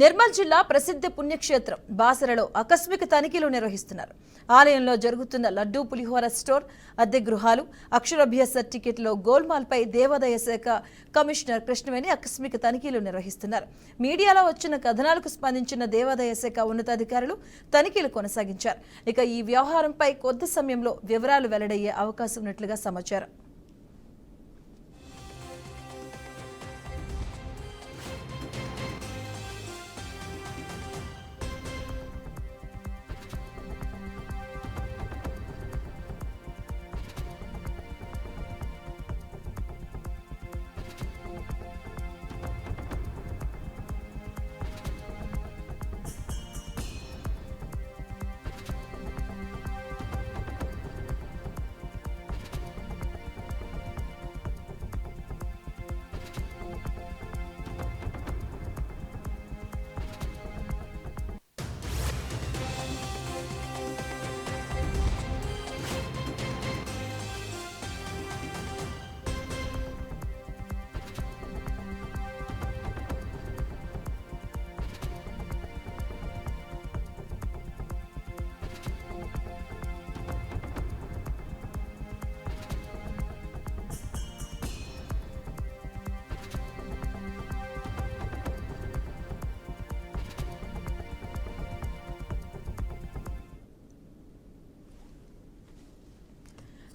నిర్మల్ జిల్లా ప్రసిద్ధ పుణ్యక్షేత్రం బాసరలో ఆకస్మిక తనిఖీలు నిర్వహిస్తున్నారు. ఆలయంలో జరుగుతున్న లడ్డూ పులిహోర స్టోర్, అద్దె గృహాలు, అక్షరాభ్యాస టికెట్లో గోల్మాల్పై దేవాదాయ శాఖ కమిషనర్ కృష్ణవేణి ఆకస్మిక తనిఖీలు నిర్వహిస్తున్నారు. మీడియాలో వచ్చిన కథనాలకు స్పందించిన దేవాదాయ శాఖ ఉన్నతాధికారులు తనిఖీలు కొనసాగించారు. ఇక ఈ వ్యవహారంపై కొద్ది సమయంలో వివరాలు వెల్లడయ్యే అవకాశం ఉన్నట్లుగా సమాచారం.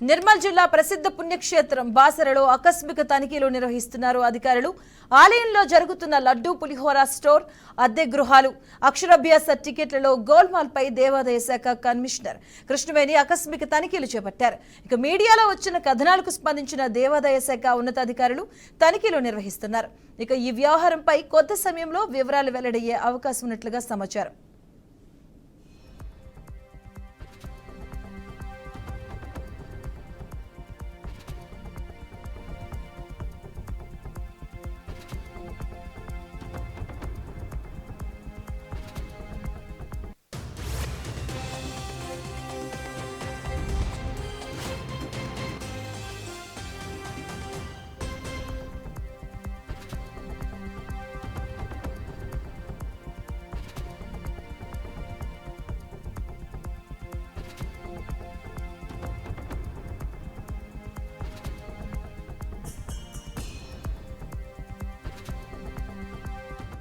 నిర్మల్ జిల్లా ప్రసిద్ధ పుణ్యక్షేత్రం బాసరలో ఆకస్మిక తనిఖీలు నిర్వహిస్తున్నారు అధికారులు. ఆలయంలో జరుగుతున్న లడ్డూ పులిహోర స్టోర్, అద్దె గృహాలు, అక్షరాభ్యాస టికెట్లలో గోల్మాల్పై దేవాదాయ శాఖ కమిషనర్ కృష్ణవేణి ఆకస్మిక తనిఖీలు చేపట్టారు. ఇక మీడియాలో వచ్చిన కథనాలకు స్పందించిన దేవాదాయ శాఖ ఉన్నతాధికారులు తనిఖీలు నిర్వహిస్తున్నారు. ఇక ఈ వ్యవహారంపై కొద్ది సమయంలో వివరాలు వెల్లడయ్యే అవకాశం ఉన్నట్లుగా సమాచారం.